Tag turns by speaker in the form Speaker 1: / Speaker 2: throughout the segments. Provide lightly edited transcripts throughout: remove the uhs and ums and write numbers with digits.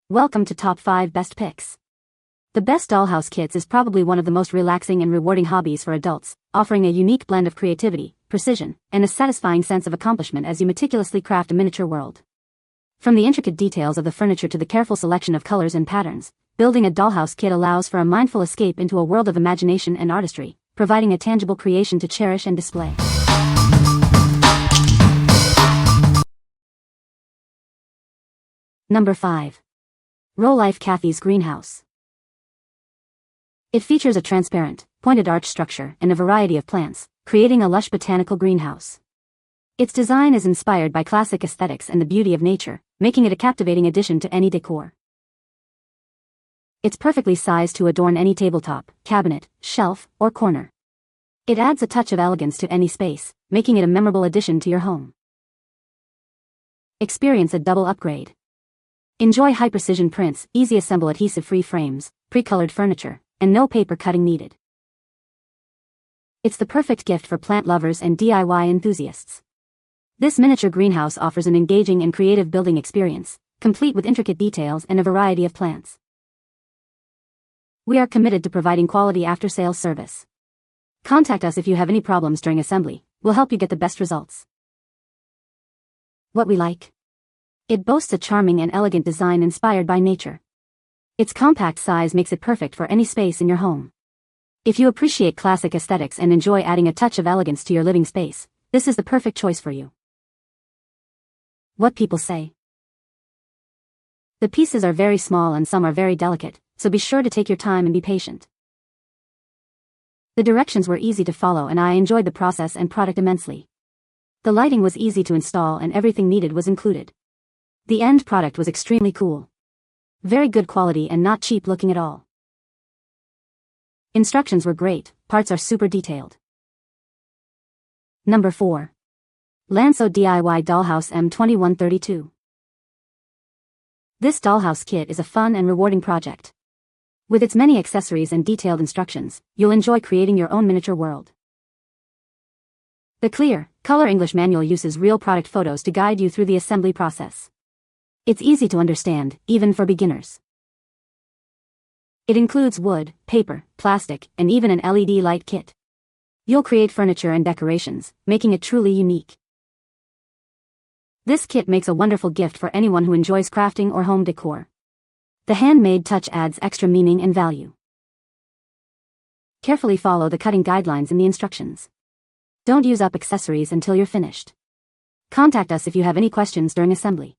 Speaker 1: Welcome to Top 5 Best Picks. The Best Dollhouse Kits is probably one of the most relaxing and rewarding hobbies for adults, offering a unique blend of creativity, precision, and a satisfying sense of accomplishment as you meticulously craft a miniature world. From the intricate details of the furniture to the careful selection of colors and patterns, building a dollhouse kit allows for a mindful escape into a world of imagination and artistry, providing a tangible creation to cherish and display. Number 5. Rolife CATHY'S Greenhouse. It features a transparent, pointed arch structure and a variety of plants, creating a lush botanical greenhouse. Its design is inspired by classic aesthetics and the beauty of nature, making it a captivating addition to any decor. It's perfectly sized to adorn any tabletop, cabinet, shelf, or corner. It adds a touch of elegance to any space, making it a memorable addition to your home. Experience a double upgrade. Enjoy high-precision prints, easy-assemble adhesive-free frames, pre-colored furniture, and no paper cutting needed. It's the perfect gift for plant lovers and DIY enthusiasts. This miniature greenhouse offers an engaging and creative building experience, complete with intricate details and a variety of plants. We are committed to providing quality after-sales service. Contact us if you have any problems during assembly. We'll help you get the best results. What we like. It boasts a charming and elegant design inspired by nature. Its compact size makes it perfect for any space in your home. If you appreciate classic aesthetics and enjoy adding a touch of elegance to your living space, this is the perfect choice for you. What people say. The pieces are very small and some are very delicate, so be sure to take your time and be patient. The directions were easy to follow and I enjoyed the process and product immensely. The lighting was easy to install and everything needed was included. The end product was extremely cool. Very good quality and not cheap looking at all. Instructions were great, parts are super detailed. Number 4. Lannso DIY Dollhouse M2132. This dollhouse kit is a fun and rewarding project. With its many accessories and detailed instructions, you'll enjoy creating your own miniature world. The clear, color English manual uses real product photos to guide you through the assembly process. It's easy to understand, even for beginners. It includes wood, paper, plastic, and even an LED light kit. You'll create furniture and decorations, making it truly unique. This kit makes a wonderful gift for anyone who enjoys crafting or home decor. The handmade touch adds extra meaning and value. Carefully follow the cutting guidelines in the instructions. Don't use up accessories until you're finished. Contact us if you have any questions during assembly.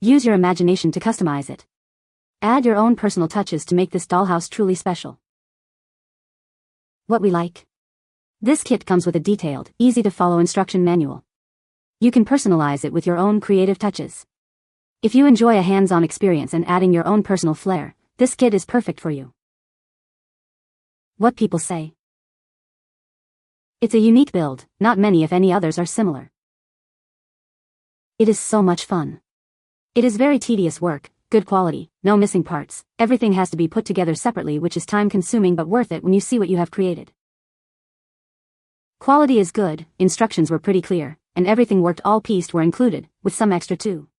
Speaker 1: Use your imagination to customize it. Add your own personal touches to make this dollhouse truly special. What we like. This kit comes with a detailed, easy-to-follow instruction manual. You can personalize it with your own creative touches. If you enjoy a hands-on experience and adding your own personal flair, this kit is perfect for you. What people say. It's a unique build, not many if any others are similar. It is so much fun. It is very tedious work, good quality, no missing parts, everything has to be put together separately which is time-consuming but worth it when you see what you have created. Quality is good, instructions were pretty clear, and everything worked all pieced were included, with some extra too.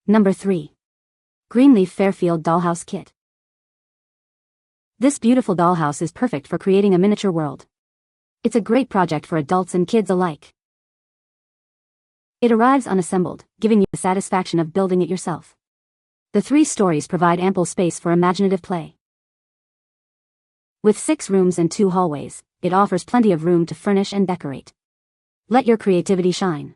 Speaker 1: Number 3. Greenleaf Fairfield Dollhouse Kit. This beautiful dollhouse is perfect for creating a miniature world. It's a great project for adults and kids alike. It arrives unassembled, giving you the satisfaction of building it yourself. The 3 stories provide ample space for imaginative play. With 6 rooms and 2 hallways, it offers plenty of room to furnish and decorate. Let your creativity shine.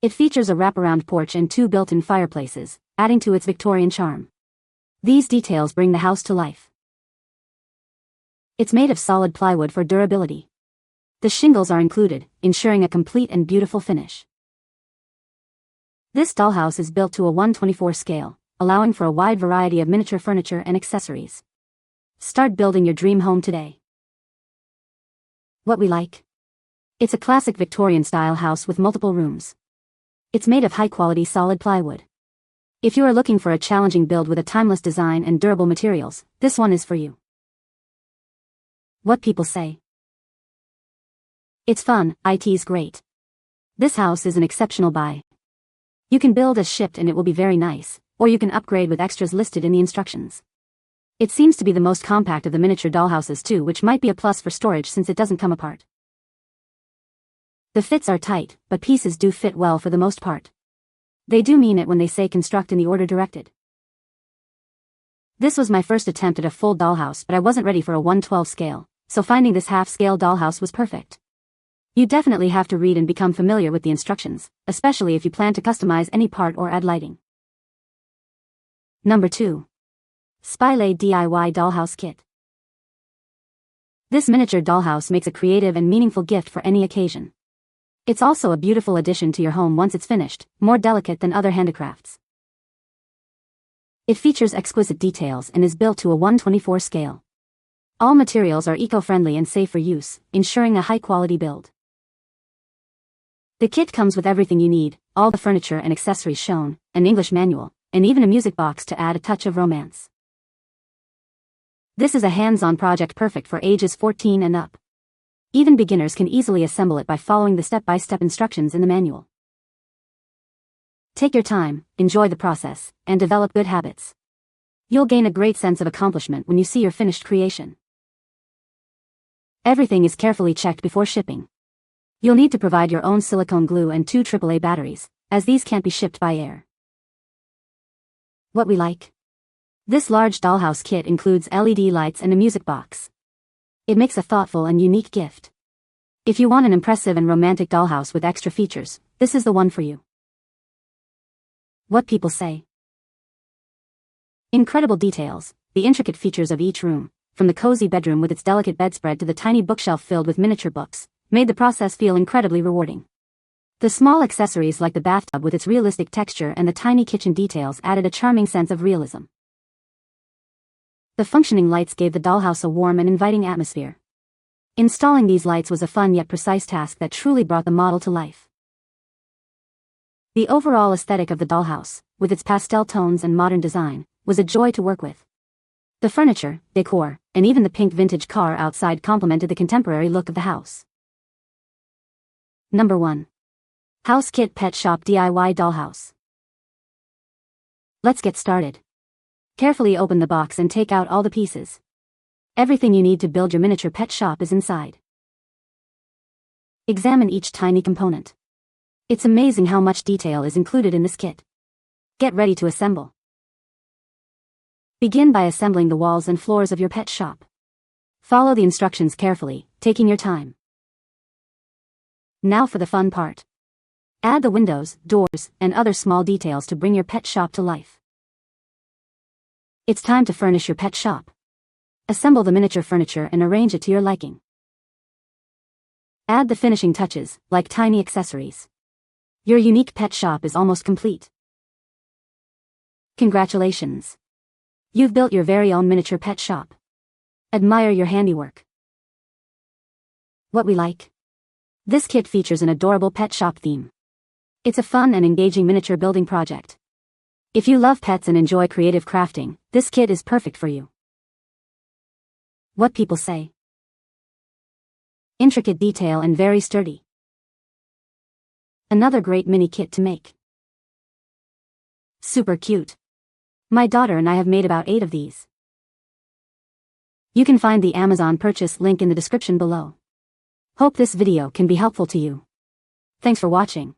Speaker 1: It features a wraparound porch and 2 built-in fireplaces, adding to its Victorian charm. These details bring the house to life. It's made of solid plywood for durability. The shingles are included, ensuring a complete and beautiful finish. This dollhouse is built to a 1/24 scale, allowing for a wide variety of miniature furniture and accessories. Start building your dream home today. What we like. It's a classic Victorian-style house with multiple rooms. It's made of high-quality solid plywood. If you are looking for a challenging build with a timeless design and durable materials, this one is for you. What people say. It's fun, it's great. This house is an exceptional buy. You can build as shipped and it will be very nice, or you can upgrade with extras listed in the instructions. It seems to be the most compact of the miniature dollhouses too, which might be a plus for storage since it doesn't come apart. The fits are tight, but pieces do fit well for the most part. They do mean it when they say construct in the order directed. This was my first attempt at a full dollhouse, but I wasn't ready for a 1/12 scale, so finding this half-scale dollhouse was perfect. You definitely have to read and become familiar with the instructions, especially if you plan to customize any part or add lighting. Number 2. Spilay DIY Dollhouse Kit. This miniature dollhouse makes a creative and meaningful gift for any occasion. It's also a beautiful addition to your home once it's finished, more delicate than other handicrafts. It features exquisite details and is built to a 1/24 scale. All materials are eco-friendly and safe for use, ensuring a high-quality build. The kit comes with everything you need, all the furniture and accessories shown, an English manual, and even a music box to add a touch of romance. This is a hands-on project perfect for ages 14 and up. Even beginners can easily assemble it by following the step-by-step instructions in the manual. Take your time, enjoy the process, and develop good habits. You'll gain a great sense of accomplishment when you see your finished creation. Everything is carefully checked before shipping. You'll need to provide your own silicone glue and 2 AAA batteries, as these can't be shipped by air. What we like? This large dollhouse kit includes LED lights and a music box. It makes a thoughtful and unique gift. If you want an impressive and romantic dollhouse with extra features, this is the one for you. What people say. Incredible details, the intricate features of each room, from the cozy bedroom with its delicate bedspread to the tiny bookshelf filled with miniature books, made the process feel incredibly rewarding. The small accessories like the bathtub with its realistic texture and the tiny kitchen details added a charming sense of realism. The functioning lights gave the dollhouse a warm and inviting atmosphere. Installing these lights was a fun yet precise task that truly brought the model to life. The overall aesthetic of the dollhouse, with its pastel tones and modern design, was a joy to work with. The furniture, decor, and even the pink vintage car outside complemented the contemporary look of the house. Number 1. House Kit Pet Shop DIY Dollhouse. Let's get started. Carefully open the box and take out all the pieces. Everything you need to build your miniature pet shop is inside. Examine each tiny component. It's amazing how much detail is included in this kit. Get ready to assemble. Begin by assembling the walls and floors of your pet shop. Follow the instructions carefully, taking your time. Now for the fun part. Add the windows, doors, and other small details to bring your pet shop to life. It's time to furnish your pet shop. Assemble the miniature furniture and arrange it to your liking. Add the finishing touches, like tiny accessories. Your unique pet shop is almost complete. Congratulations! You've built your very own miniature pet shop. Admire your handiwork. What we like? This kit features an adorable pet shop theme. It's a fun and engaging miniature building project. If you love pets and enjoy creative crafting, this kit is perfect for you. What people say. Intricate detail and very sturdy. Another great mini kit to make. Super cute. My daughter and I have made about 8 of these. You can find the Amazon purchase link in the description below. Hope this video can be helpful to you. Thanks for watching.